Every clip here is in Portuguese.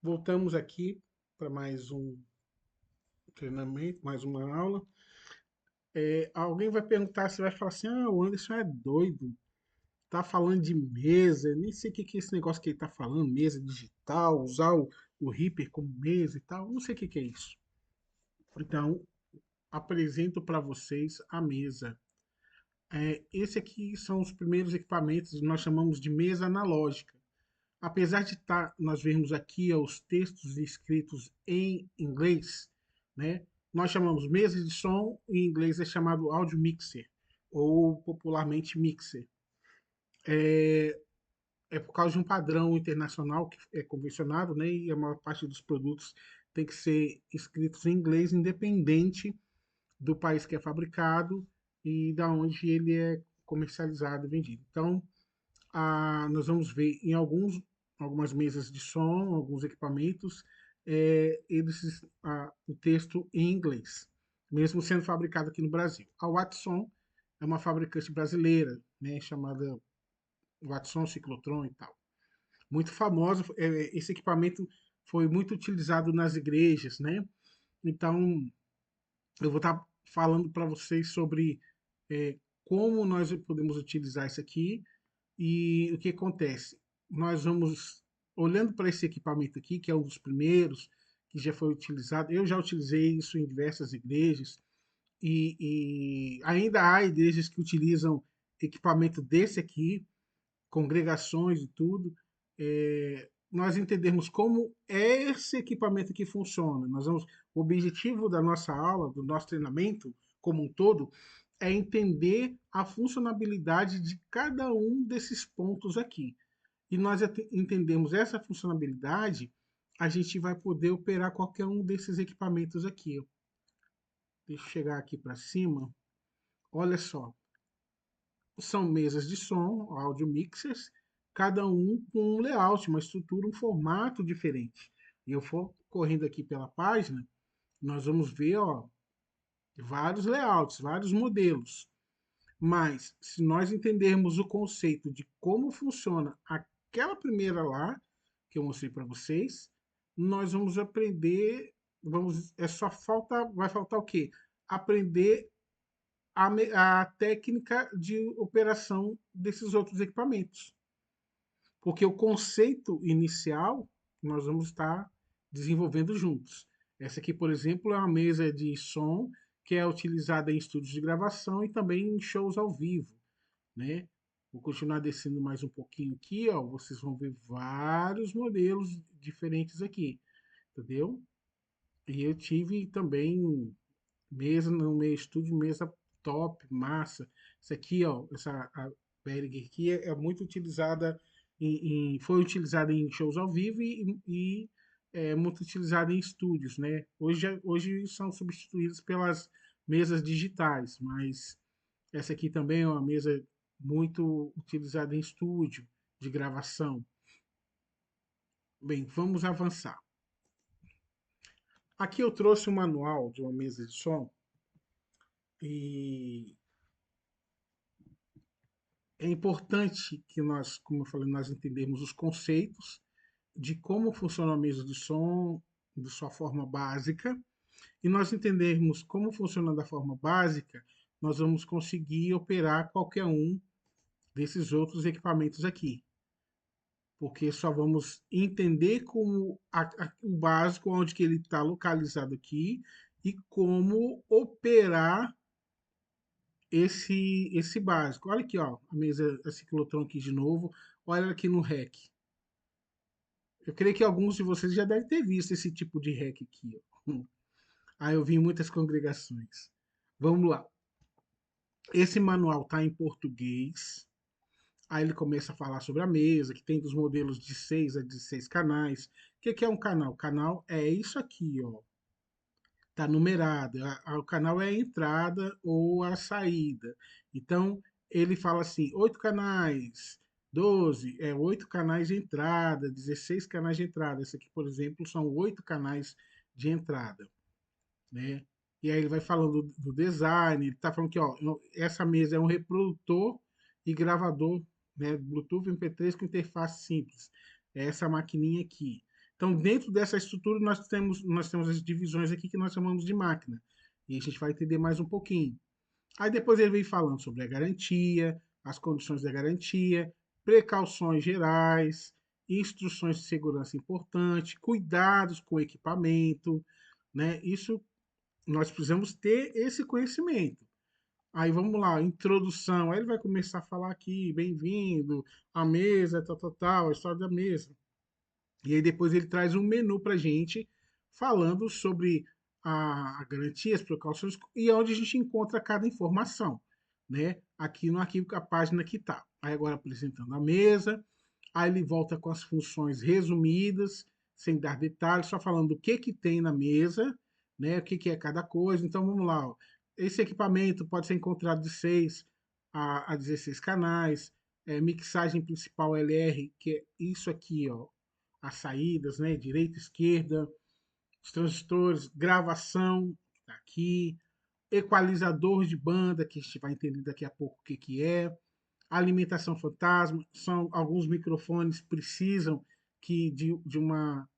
Voltamos aqui para mais um treinamento, mais uma aula. Alguém vai perguntar, você vai falar assim, o Anderson é doido, tá falando de mesa, nem sei o que é esse negócio que ele tá falando, mesa digital, usar o Reaper como mesa e tal, não sei o que é isso. Então, apresento para vocês a mesa. Esse aqui são os primeiros equipamentos que nós chamamos de mesa analógica. Apesar de nós vermos aqui os textos escritos em inglês, né, nós chamamos mesa de som, em inglês é chamado audio mixer, ou popularmente mixer. É por causa de um padrão internacional que é convencionado, né, e a maior parte dos produtos tem que ser escritos em inglês, independente do país que é fabricado e da onde ele é comercializado e vendido. Então, nós vamos ver em algumas mesas de som, alguns equipamentos, o texto em inglês, mesmo sendo fabricado aqui no Brasil. A Watson é uma fabricante brasileira, né, chamada Watson Ciclotron e tal. Muito famosa, esse equipamento foi muito utilizado nas igrejas, né? Então, eu vou estar falando para vocês sobre como nós podemos utilizar isso aqui. E o que acontece? Nós vamos, olhando para esse equipamento aqui, que é um dos primeiros que já foi utilizado, eu já utilizei isso em diversas igrejas, e ainda há igrejas que utilizam equipamento desse aqui, congregações e tudo. Nós entendemos como é esse equipamento que funciona. O objetivo da nossa aula, do nosso treinamento como um todo, é entender a funcionalidade de cada um desses pontos aqui. E nós entendemos essa funcionalidade, a gente vai poder operar qualquer um desses equipamentos aqui. Deixa eu chegar aqui para cima. Olha só, são mesas de som, áudio mixers, cada um com um layout, uma estrutura, um formato diferente. E eu for correndo aqui pela página, nós vamos ver, ó, vários layouts, vários modelos. Mas, se nós entendermos o conceito de como funciona aquela primeira lá, que eu mostrei para vocês, nós vamos aprender, vai faltar o quê? Aprender a técnica de operação desses outros equipamentos. Porque o conceito inicial nós vamos estar desenvolvendo juntos. Essa aqui, por exemplo, é uma mesa de som que é utilizada em estúdios de gravação e também em shows ao vivo, né? Vou continuar descendo mais um pouquinho aqui, ó. Vocês vão ver vários modelos diferentes aqui, entendeu? E eu tive também mesa no meu estúdio, mesa top, massa. Isso aqui, ó, essa a Behringer aqui é muito utilizada foi utilizada em shows ao vivo e é muito utilizada em estúdios, né? Hoje são substituídas pelas mesas digitais, mas essa aqui também é uma mesa muito utilizada em estúdio de gravação. Bem, vamos avançar. Aqui eu trouxe um manual de uma mesa de som e é importante que nós, como eu falei, nós entendemos os conceitos de como funciona a mesa de som, de sua forma básica, e nós entendermos como funciona da forma básica, nós vamos conseguir operar qualquer um desses outros equipamentos aqui, porque só vamos entender como o básico, onde que ele está localizado aqui, e como operar esse básico. Olha aqui, ó, a mesa, a ciclotron aqui de novo. Olha aqui no REC. Eu creio que alguns de vocês já devem ter visto esse tipo de REC aqui. Ó. Eu vi em muitas congregações. Vamos lá. Esse manual está em português. Aí ele começa a falar sobre a mesa, que tem dos modelos de 6 a 16 canais. O que é um canal? O canal é isso aqui, ó. Tá numerado. O canal é a entrada ou a saída. Então, ele fala assim: 8 canais, 12, 8 canais de entrada, 16 canais de entrada. Esse aqui, por exemplo, são 8 canais de entrada, né? E aí ele vai falando do design, ele tá falando que, ó, essa mesa é um reprodutor e gravador, né, Bluetooth MP3 com interface simples. É essa maquininha aqui. Então, dentro dessa estrutura, nós temos as divisões aqui que nós chamamos de máquina. E a gente vai entender mais um pouquinho. Aí depois ele vem falando sobre a garantia, as condições da garantia, precauções gerais, instruções de segurança importantes, cuidados com o equipamento, né? Isso nós precisamos ter esse conhecimento. Aí vamos lá, introdução. Aí ele vai começar a falar aqui, bem-vindo, a mesa, tal, tal, tal, a história da mesa. E aí depois ele traz um menu para a gente falando sobre a garantia, as precauções e onde a gente encontra cada informação, né? Aqui no arquivo, a página que está. Aí agora apresentando a mesa, aí ele volta com as funções resumidas, sem dar detalhes, só falando o que tem na mesa, né? O que é cada coisa. Então vamos lá. Ó. Esse equipamento pode ser encontrado de 6 a 16 canais, mixagem principal LR, que é isso aqui, ó, as saídas, né? Direita, esquerda, os transistores, gravação, tá aqui, equalizador de banda, que a gente vai entender daqui a pouco o que é, alimentação fantasma, são alguns microfones precisam de uma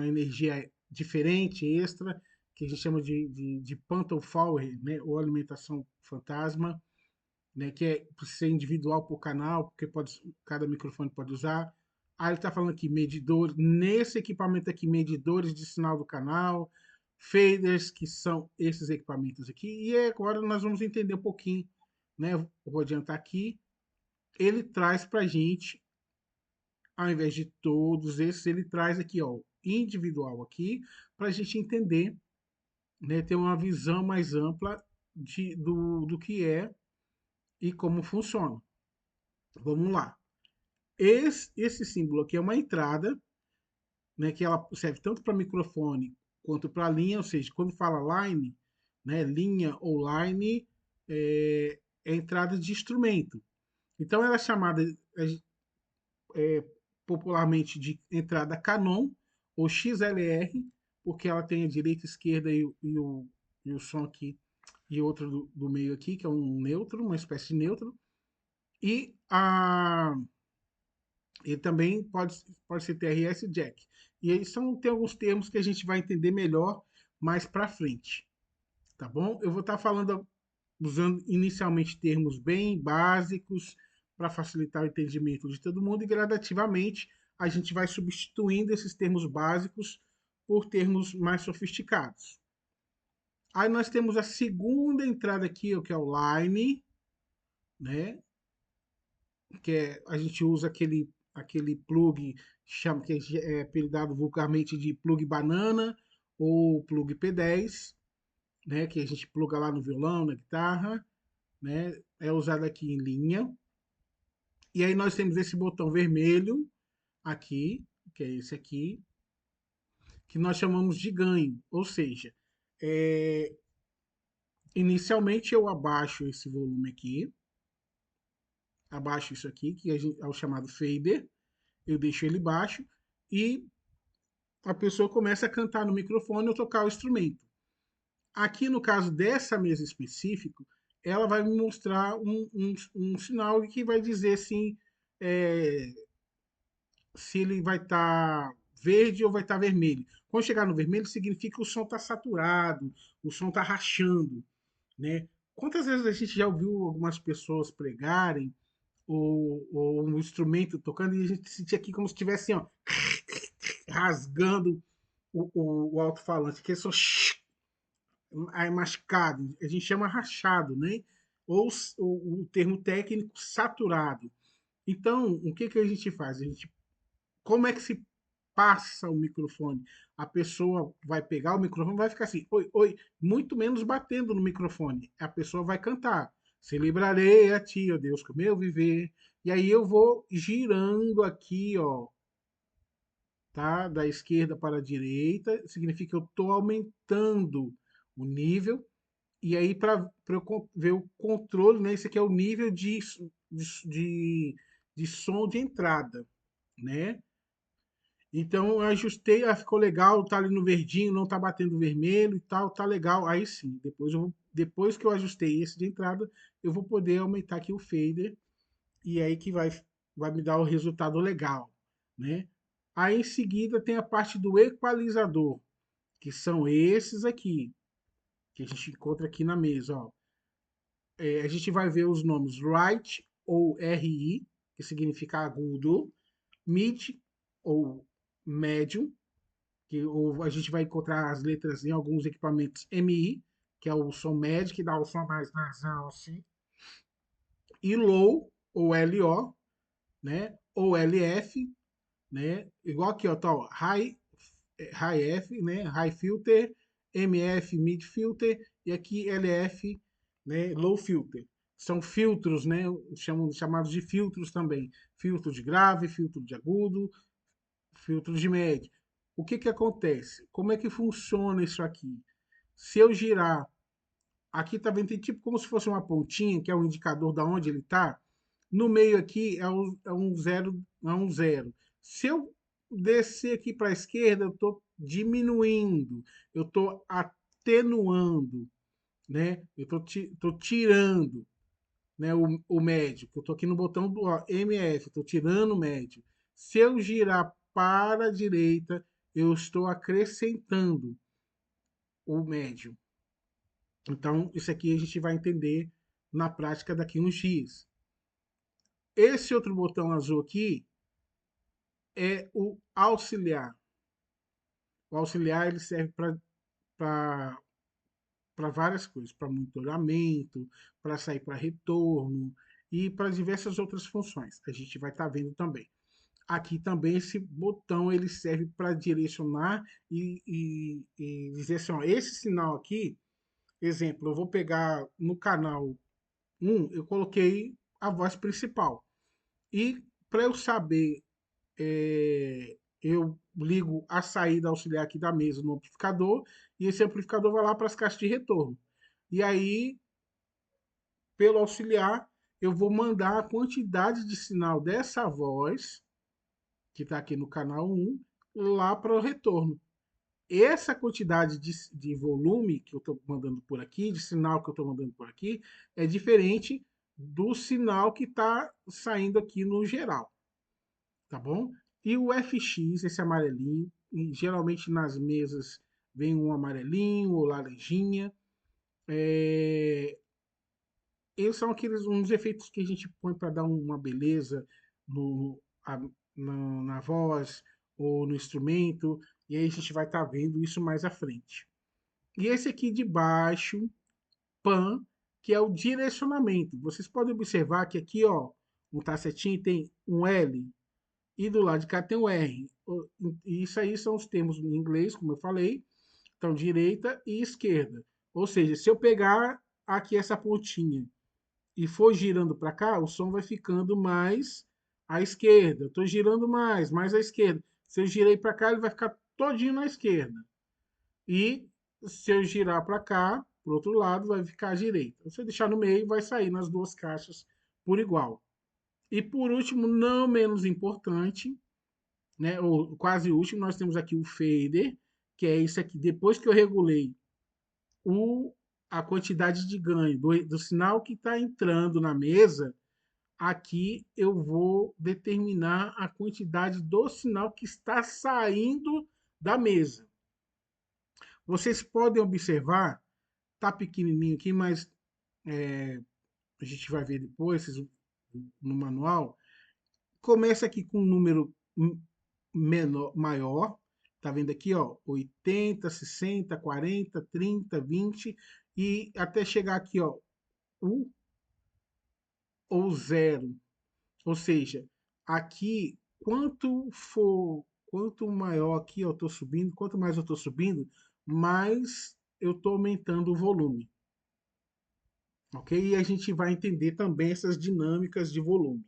energia diferente, extra, que a gente chama de Phantom Power, né? Ou alimentação fantasma, né, que precisa ser individual por canal, porque cada microfone pode usar. Aí ele está falando aqui medidores, nesse equipamento aqui, medidores de sinal do canal, faders, que são esses equipamentos aqui. E agora nós vamos entender um pouquinho, né? Eu vou adiantar aqui. Ele traz para a gente, ao invés de todos esses, ele traz aqui, ó, individual aqui, para a gente entender, né, ter uma visão mais ampla do que é e como funciona. Vamos lá. Esse símbolo aqui é uma entrada, né, que ela serve tanto para microfone quanto para linha, ou seja, quando fala line, né, linha ou line, é entrada de instrumento. Então ela é chamada popularmente de entrada Canon ou XLR, porque ela tem a direita, esquerda e o som aqui e outro do meio aqui, que é um neutro, uma espécie de neutro. E ele também pode ser TRS Jack. E aí tem alguns termos que a gente vai entender melhor mais para frente, tá bom? Eu vou estar falando, usando inicialmente termos bem básicos para facilitar o entendimento de todo mundo e gradativamente a gente vai substituindo esses termos básicos por termos mais sofisticados. Aí nós temos a segunda entrada aqui, que é o line, né? A gente usa aquele plug que é apelidado vulgarmente de plug banana ou plug P10, né, que a gente pluga lá no violão, na guitarra, né, é usado aqui em linha. E aí nós temos esse botão vermelho aqui, que é esse aqui, que nós chamamos de ganho, ou seja, é, inicialmente eu abaixo esse volume aqui, abaixo isso aqui, que é o chamado fader, eu deixo ele baixo e a pessoa começa a cantar no microfone ou tocar o instrumento. Aqui no caso dessa mesa específica, ela vai me mostrar um sinal que vai dizer assim, é, se ele vai estar verde ou vai estar vermelho. Quando chegar no vermelho, significa que o som está saturado, o som está rachando, né? Quantas vezes a gente já ouviu algumas pessoas pregarem ou um instrumento tocando e a gente sentia aqui como se estivesse assim, ó, rasgando o alto-falante, que é só mascado, a gente chama rachado, né? Ou o termo técnico saturado. Então, o que a gente faz? Como é que se passa o microfone? A pessoa vai pegar o microfone, vai ficar assim, oi, oi, muito menos batendo no microfone. A pessoa vai cantar. Celebrarei a ti, ó Deus, com o meu viver. E aí eu vou girando aqui, ó, tá? Da esquerda para a direita, significa que eu estou aumentando o nível. E aí, para eu ver o controle, né? Esse aqui é o nível de, de som de entrada, né? Então, eu ajustei, ficou legal, tá ali no verdinho, não tá batendo vermelho e tal, tá legal. Aí sim, depois que eu ajustei esse de entrada, eu vou poder aumentar aqui o fader e aí que vai me dar o resultado legal, né? Aí em seguida tem a parte do equalizador, que são esses aqui, que a gente encontra aqui na mesa, ó. A gente vai ver os nomes right ou RI, que significa agudo, mid ou médium, que ou a gente vai encontrar as letras em alguns equipamentos MI, que é o som médio, que dá o som mais nasal assim, e low ou LO, né? Ou LF, né? Igual aqui, ó, tá, ó, high F, né? High filter, MF mid filter e aqui LF, né? Low filter. São filtros, né? Chamados de filtros também. Filtro de grave, filtro de agudo, filtro de médio. O que que acontece? Como é que funciona isso aqui? Se eu girar, aqui tá vendo, tem tipo como se fosse uma pontinha, que é o indicador da onde ele está. No meio aqui é um zero, é um zero. Se eu descer aqui para a esquerda, eu estou diminuindo, eu estou atenuando, né? Eu estou tirando, né, o médio. Eu estou aqui no botão do ó, MF, estou tirando o médio. Se eu girar para a direita, eu estou acrescentando o médio. Então, isso aqui a gente vai entender na prática daqui uns dias. Esse outro botão azul aqui é o auxiliar. O auxiliar ele serve para várias coisas, para monitoramento, para sair para retorno e para diversas outras funções. A gente vai estar vendo também. Aqui também esse botão ele serve para direcionar e dizer assim, ó, esse sinal aqui, exemplo, eu vou pegar no canal 1, eu coloquei a voz principal. E para eu saber, eu ligo a saída auxiliar aqui da mesa no amplificador e esse amplificador vai lá para as caixas de retorno. E aí, pelo auxiliar, eu vou mandar a quantidade de sinal dessa voz, que está aqui no canal 1, lá para o retorno. Essa quantidade de volume que eu estou mandando por aqui, de sinal que eu estou mandando por aqui, é diferente do sinal que está saindo aqui no geral, tá bom? E o FX, esse amarelinho, e geralmente nas mesas vem um amarelinho ou laranjinha. É, eles são aqueles uns efeitos que a gente põe para dar uma beleza no, a, na voz ou no instrumento, e aí a gente vai estar vendo isso mais à frente. E esse aqui de baixo, PAN, que é o direcionamento. Vocês podem observar que aqui, ó, no tacetinho tem um L e do lado de cá tem o R. Isso aí são os termos em inglês, como eu falei. Então, direita e esquerda. Ou seja, se eu pegar aqui essa pontinha e for girando para cá, o som vai ficando mais à esquerda. Estou girando mais à esquerda. Se eu girei para cá, ele vai ficar todinho na esquerda. E se eu girar para cá, para o outro lado, vai ficar à direita. Se eu deixar no meio, vai sair nas duas caixas por igual. E por último, não menos importante, né, ou quase último, nós temos aqui o fader, que é isso aqui. Depois que eu regulei o, a quantidade de ganho do sinal que está entrando na mesa, aqui eu vou determinar a quantidade do sinal que está saindo da mesa. Vocês podem observar, tá pequenininho aqui, mas a gente vai ver depois no manual. Começa aqui com um número menor, maior, tá vendo aqui, ó, 80, 60, 40, 30, 20 e até chegar aqui, ó, 1 ou 0. Ou seja, aqui quanto maior aqui eu estou subindo, quanto mais eu estou subindo, mais eu estou aumentando o volume, ok? E a gente vai entender também essas dinâmicas de volume.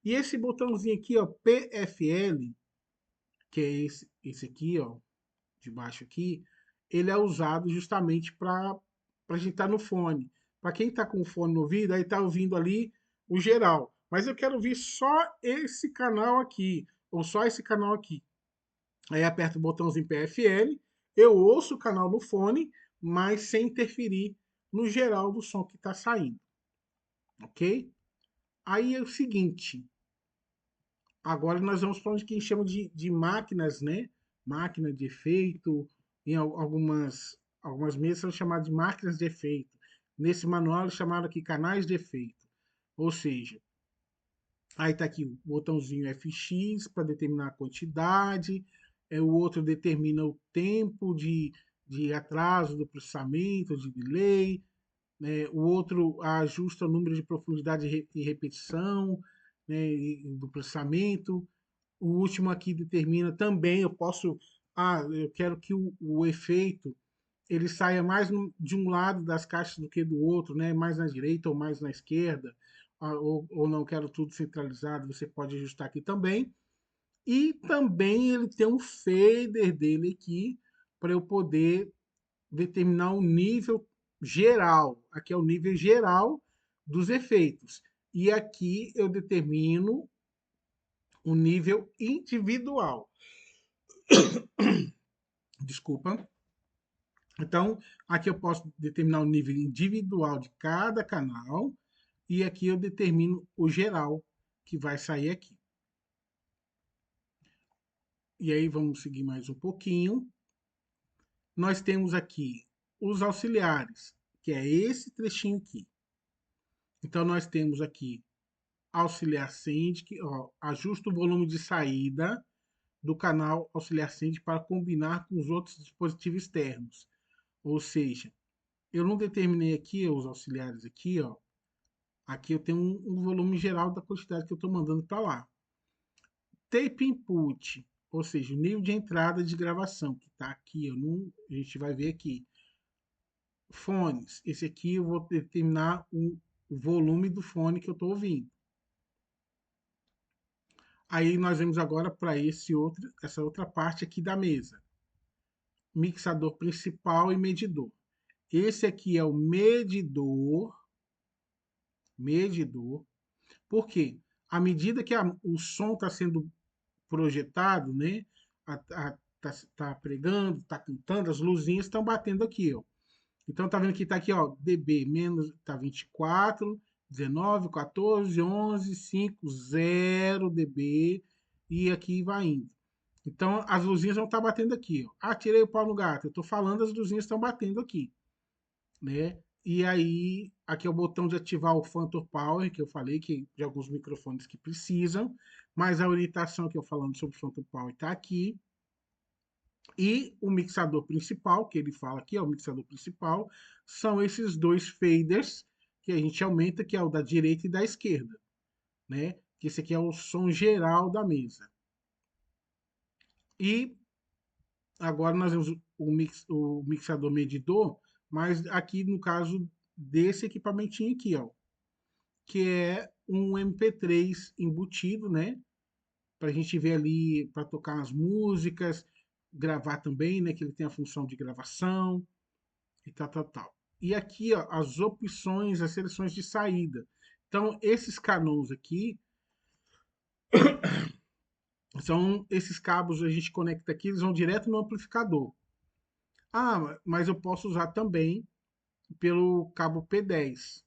E esse botãozinho aqui, ó, PFL, que é esse aqui, ó, de baixo aqui, ele é usado justamente para a gente estar no fone. Para quem está com o fone no ouvido, aí está ouvindo ali o geral. Mas eu quero ouvir só esse canal aqui, ou só esse canal aqui. Aí aperto o botãozinho PFL, eu ouço o canal no fone, mas sem interferir no geral do som que está saindo, ok? Aí é o seguinte, Agora nós vamos para onde que a gente chama de máquinas, né? Máquina de efeito, em algumas mesas são chamadas de máquinas de efeito. Nesse manual eles chamaram aqui canais de efeito. Ou seja, aí está aqui o botãozinho FX para determinar a quantidade, o outro determina o tempo de atraso do processamento, de delay, né? O outro ajusta o número de profundidade e repetição, né, do processamento. O último aqui determina também, eu quero que o efeito ele saia mais de um lado das caixas do que do outro, né? Mais na direita ou mais na esquerda, ou não quero tudo centralizado, você pode ajustar aqui também. E também ele tem um fader dele aqui para eu poder determinar um nível geral. Aqui é o nível geral dos efeitos. E aqui eu determino o nível individual. Desculpa. Então, aqui eu posso determinar o nível individual de cada canal e aqui eu determino o geral que vai sair aqui. E aí vamos seguir mais um pouquinho. Nós temos aqui os auxiliares, que é esse trechinho aqui. Então nós temos aqui auxiliar send, que ajusta o volume de saída do canal auxiliar send para combinar com os outros dispositivos externos. Ou seja, eu não determinei aqui os auxiliares aqui, ó. Aqui eu tenho um volume geral da quantidade que eu estou mandando para lá. Tape input, ou seja, o nível de entrada de gravação, que está aqui, a gente vai ver aqui. Fones, esse aqui eu vou determinar o volume do fone que eu estou ouvindo. Aí nós vamos agora para essa outra parte aqui da mesa. Mixador principal e medidor. Esse aqui é o medidor. Por quê? À medida que o som está sendo projetado, né? Tá pregando, tá cantando, as luzinhas estão batendo aqui, ó. Então tá vendo que tá aqui, ó, dB menos tá 24, 19, 14, 11, 5, 0 dB e aqui vai indo. Então as luzinhas vão estar batendo aqui, ó. Ah, tirei o pau no gato. Eu tô falando, as luzinhas estão batendo aqui, né? E aí, aqui é o botão de ativar o Phantom Power, que eu falei que de alguns microfones que precisam, mas a orientação que eu falando sobre o Phantom Power está aqui. E o mixador principal, que ele fala aqui, é o mixador principal, são esses dois faders que a gente aumenta, que é o da direita e da esquerda, né? Que esse aqui é o som geral da mesa. E agora nós temos o mixador medidor, mas aqui no caso desse equipamentinho aqui, ó, que é um MP3 embutido, né? Para a gente ver ali, para tocar as músicas, gravar também, né? Que ele tem a função de gravação e tal, tal, tal. E aqui, ó, as opções, as seleções de saída. Então, esses canons aqui são esses cabos, a gente conecta aqui, eles vão direto no amplificador. Ah, mas eu posso usar também pelo cabo P10,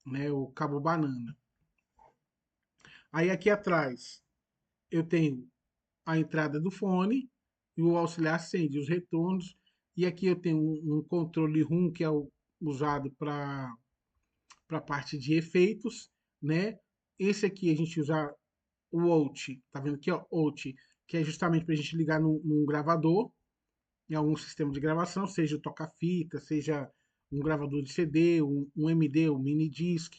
né, o cabo banana. Aí aqui atrás eu tenho a entrada do fone e o auxiliar acende, os retornos. E aqui eu tenho um controle room que é usado para a parte de efeitos, né? Esse aqui a gente usa o out, tá vendo aqui, ó, out, que é justamente para a gente ligar num gravador, em algum sistema de gravação, seja o toca-fita, seja um gravador de CD, um MD, um mini disc,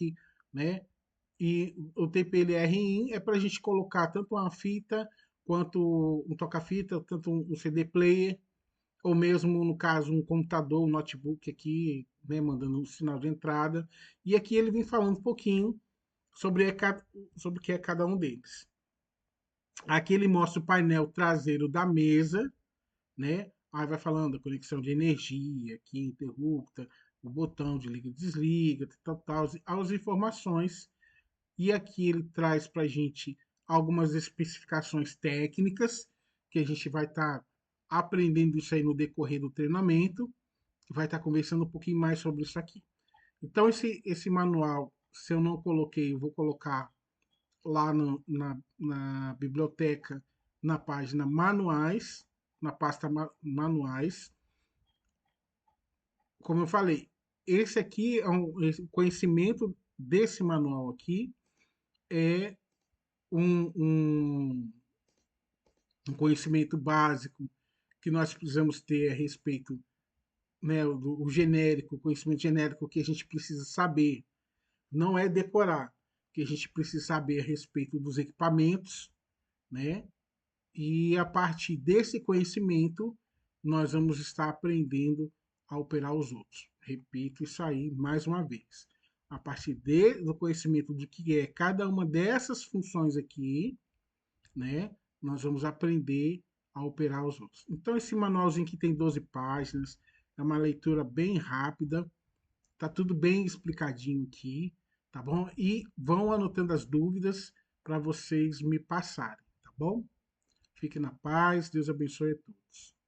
né? E o TPLR-in é para a gente colocar tanto uma fita quanto um toca-fita, tanto um CD player, ou mesmo, no caso, um computador, um notebook aqui, né, mandando um sinal de entrada. E aqui ele vem falando um pouquinho sobre o que é cada um deles. Aqui ele mostra o painel traseiro da mesa, né? Aí vai falando da conexão de energia, aqui interrupta, o botão de liga e desliga, tal, tal, as informações. E aqui ele traz para a gente algumas especificações técnicas, que a gente vai estar aprendendo isso aí no decorrer do treinamento, vai estar conversando um pouquinho mais sobre isso aqui. Então, esse manual, se eu não coloquei, eu vou colocar lá na biblioteca, na página manuais, na pasta manuais. Como eu falei, esse aqui é esse conhecimento desse manual aqui é um, um, um conhecimento básico que nós precisamos ter a respeito, né, o genérico, o conhecimento genérico que a gente precisa saber. Não é decorar, que a gente precisa saber a respeito dos equipamentos, né? E a partir desse conhecimento, nós vamos estar aprendendo a operar os outros. Repito isso aí mais uma vez. A partir do conhecimento do que é cada uma dessas funções aqui, né, nós vamos aprender a operar os outros. Então, esse manualzinho que tem 12 páginas, é uma leitura bem rápida, tá tudo bem explicadinho aqui, tá bom? E vão anotando as dúvidas para vocês me passarem, tá bom? Fique na paz, Deus abençoe a todos.